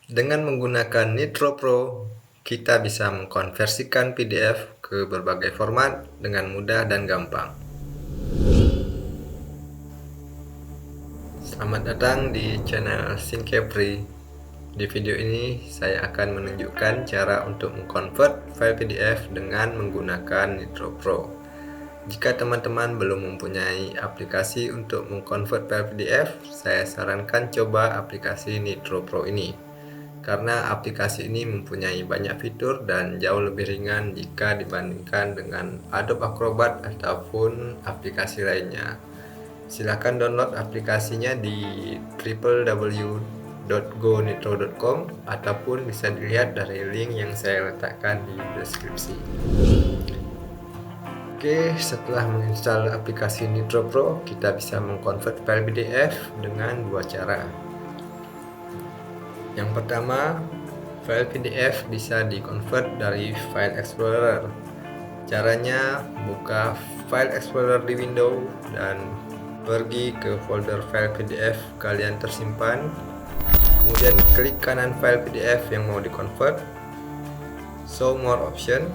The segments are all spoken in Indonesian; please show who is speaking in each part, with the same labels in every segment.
Speaker 1: Dengan menggunakan Nitro Pro, kita bisa mengkonversikan PDF ke berbagai format dengan mudah dan gampang. Selamat datang di channel Syncapri. Di video ini saya akan menunjukkan cara untuk mengkonvert file PDF dengan menggunakan Nitro Pro. Jika teman-teman belum mempunyai aplikasi untuk mengkonvert file PDF, saya sarankan coba aplikasi Nitro Pro ini. Karena aplikasi ini mempunyai banyak fitur dan jauh lebih ringan jika dibandingkan dengan Adobe Acrobat ataupun aplikasi lainnya. Silahkan download aplikasinya di www.gonitro.com ataupun bisa dilihat dari link yang saya letakkan di deskripsi. Oke, setelah menginstal aplikasi Nitro Pro, kita bisa mengkonvert file PDF dengan dua cara. Yang pertama, file PDF bisa dikonvert dari File Explorer. Caranya, buka File Explorer di Windows dan pergi ke folder file PDF kalian tersimpan. Kemudian klik kanan file PDF yang mau dikonvert, show more option,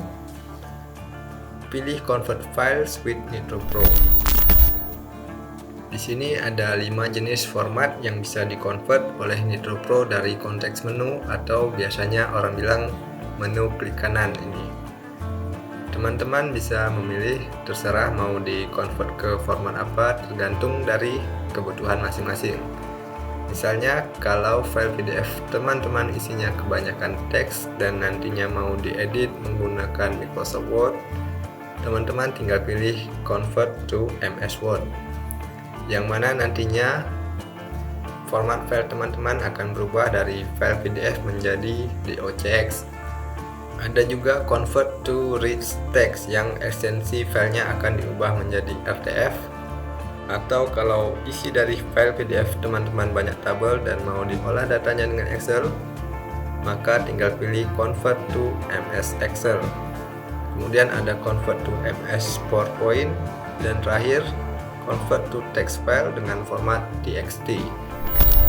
Speaker 1: pilih convert files with Nitro Pro. Di sini ada 5 jenis format yang bisa dikonvert oleh Nitro Pro dari konteks menu atau biasanya orang bilang menu klik kanan ini. Teman-teman bisa memilih, terserah mau dikonvert ke format apa tergantung dari kebutuhan masing-masing. Misalnya kalau file PDF teman-teman isinya kebanyakan teks dan nantinya mau diedit menggunakan Microsoft Word, teman-teman tinggal pilih convert to MS Word, yang mana nantinya format file teman-teman akan berubah dari file PDF menjadi DOCX. Ada juga convert to rich text yang ekstensi filenya akan diubah menjadi RTF, atau kalau isi dari file PDF teman-teman banyak tabel dan mau diolah datanya dengan Excel, maka tinggal pilih convert to MS Excel. Kemudian ada convert to MS PowerPoint, dan terakhir convert to text file dengan format TXT.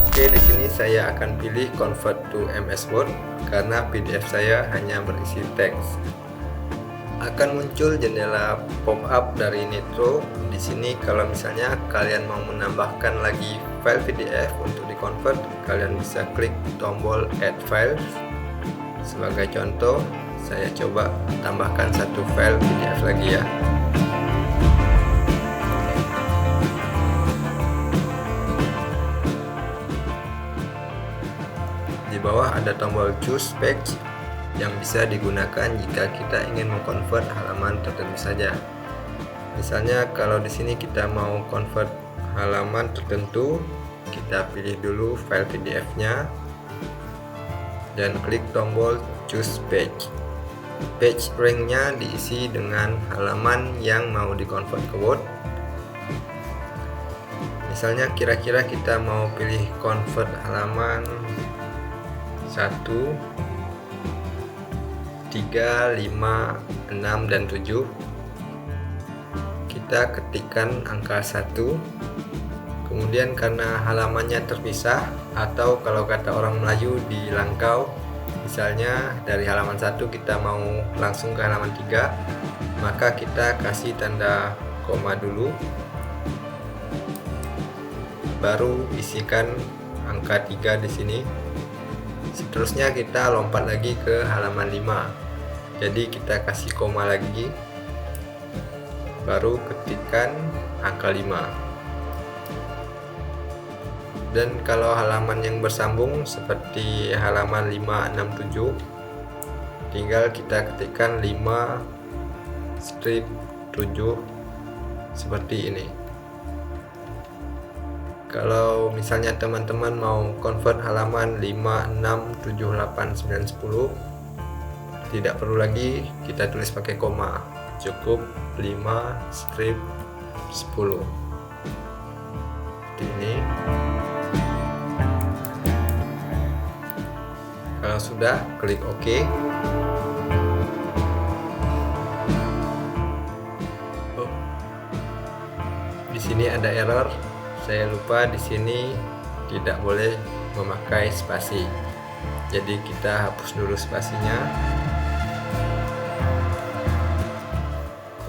Speaker 1: Oke, di sini saya akan pilih convert to MS Word karena PDF saya hanya berisi teks. Akan muncul jendela pop-up dari Nitro. Di sini kalau misalnya kalian mau menambahkan lagi file PDF untuk dikonvert, kalian bisa klik tombol Add File. Sebagai contoh, saya coba tambahkan satu file PDF lagi ya. Di bawah ada tombol Choose Page yang bisa digunakan jika kita ingin mengkonvert halaman tertentu saja. Misalnya kalau di sini kita mau convert halaman tertentu, kita pilih dulu file PDF-nya dan klik tombol Choose Page. Page rank-nya diisi dengan halaman yang mau dikonvert ke Word. Misalnya kira-kira kita mau pilih convert halaman 1, 3, 5, 6, dan 7. Kita ketikkan angka 1. Kemudian karena halamannya terpisah, atau kalau kata orang Melayu di langkau, misalnya dari halaman 1 kita mau langsung ke halaman 3, maka kita kasih tanda koma dulu, baru isikan angka 3 di sini. Seterusnya kita lompat lagi ke halaman 5. Jadi kita kasih koma lagi, baru ketikkan angka 5. Dan kalau halaman yang bersambung seperti halaman 5, 6, 7, tinggal kita ketikkan 5 strip 7 seperti ini. Kalau misalnya teman-teman mau convert halaman 5, 6, 7, 8, 9, 10, tidak perlu lagi kita tulis pakai koma, cukup 5 strip 10 seperti ini. Kalau sudah, klik OK. Di sini ada error. Saya lupa di sini tidak boleh memakai spasi. Jadi kita hapus dulu spasinya,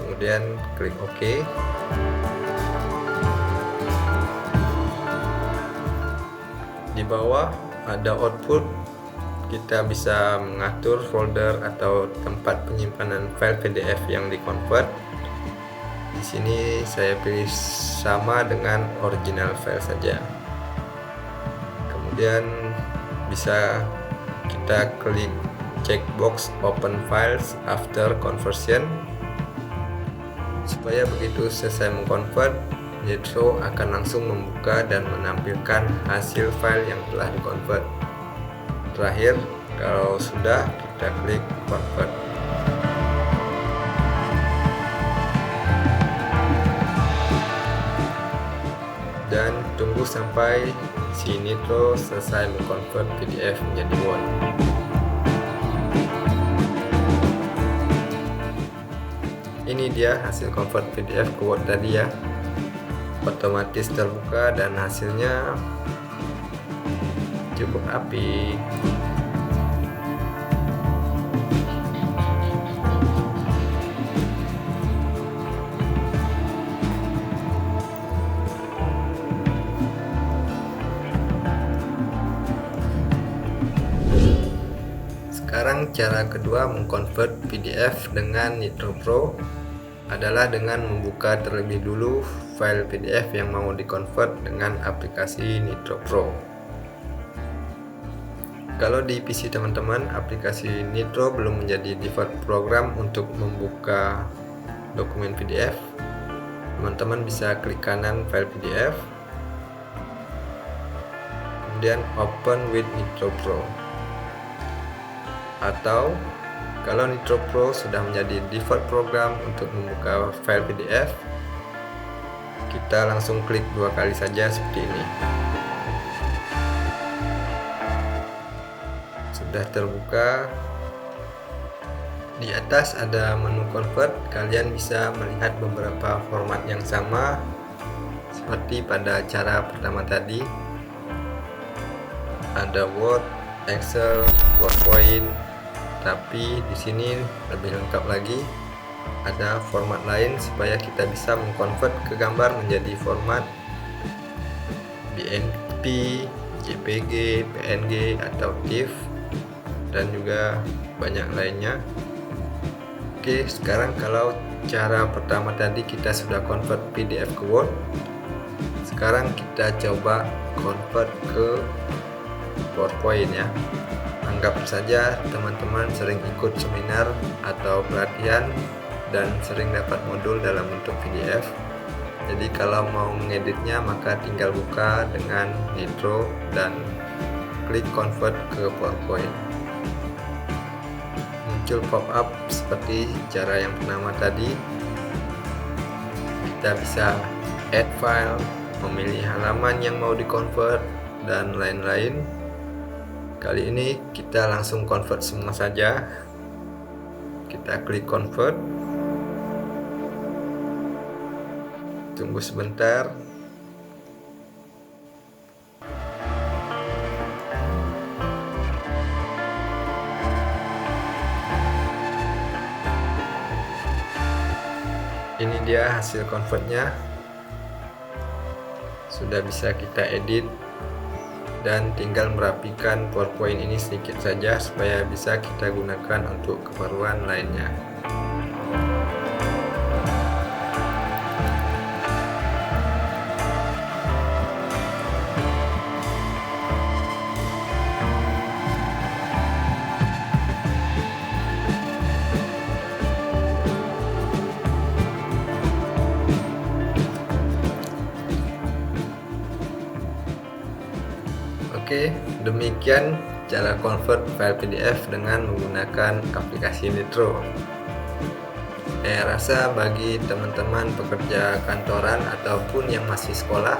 Speaker 1: kemudian klik OK. Di bawah ada output, kita bisa mengatur folder atau tempat penyimpanan file PDF yang di-convert. Di sini saya pilih sama dengan original file saja. Kemudian bisa kita klik checkbox open files after conversion, supaya begitu selesai mengkonvert, Nitro akan langsung membuka dan menampilkan hasil file yang telah dikonvert. Terakhir, kalau sudah, kita klik convert. Dan tunggu sampai si Nitro selesai mengkonvert PDF menjadi Word. Ini dia hasil convert PDF ke Word tadi ya. Otomatis terbuka dan hasilnya cukup apik. Sekarang cara kedua mengkonvert PDF dengan Nitro Pro adalah dengan membuka terlebih dulu file PDF yang mau dikonvert dengan aplikasi Nitro Pro. Kalau di PC teman-teman, aplikasi Nitro belum menjadi default program untuk membuka dokumen PDF. Teman-teman bisa klik kanan file PDF, kemudian open with Nitro Pro. Atau kalau Nitro Pro sudah menjadi default program untuk membuka file PDF, kita langsung klik 2 kali saja seperti ini. Sudah terbuka. Di atas ada menu convert, kalian bisa melihat beberapa format yang sama seperti pada cara pertama tadi. Ada Word, Excel, PowerPoint. Tapi di sini lebih lengkap lagi, ada format lain supaya kita bisa mengkonvert ke gambar menjadi format BMP, JPG, PNG atau TIFF, dan juga banyak lainnya. Oke, sekarang kalau cara pertama tadi kita sudah convert PDF ke Word, sekarang kita coba convert ke PowerPoint ya. Anggap saja teman-teman sering ikut seminar atau pelatihan dan sering dapat modul dalam bentuk PDF. Jadi kalau mau mengeditnya maka tinggal buka dengan Nitro dan klik convert ke PowerPoint. Muncul pop-up seperti cara yang pertama tadi. Kita bisa add file, memilih halaman yang mau di-convert, dan lain-lain. Kali ini kita langsung convert semua saja. Kita klik convert. Tunggu sebentar. Ini dia hasil convertnya. Sudah bisa kita edit dan tinggal merapikan PowerPoint ini sedikit saja supaya bisa kita gunakan untuk keperluan lainnya. Oke, demikian cara convert file PDF dengan menggunakan aplikasi Nitro. Saya rasa bagi teman-teman pekerja kantoran ataupun yang masih sekolah,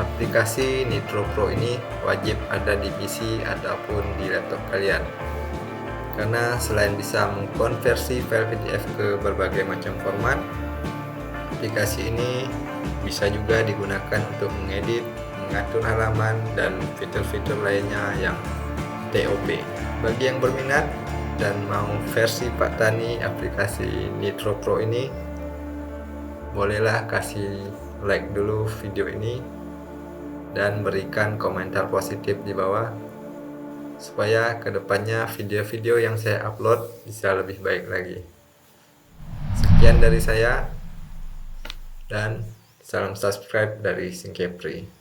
Speaker 1: aplikasi Nitro Pro ini wajib ada di PC ataupun di laptop kalian. Karena selain bisa mengkonversi file PDF ke berbagai macam format, aplikasi ini bisa juga digunakan untuk mengedit, mengatur halaman, dan fitur-fitur lainnya yang TOP. Bagi yang berminat dan mau versi Pak Tani aplikasi Nitro Pro ini, bolehlah kasih like dulu video ini dan berikan komentar positif di bawah supaya kedepannya video-video yang saya upload bisa lebih baik lagi. Sekian dari saya dan salam subscribe dari Singkepri.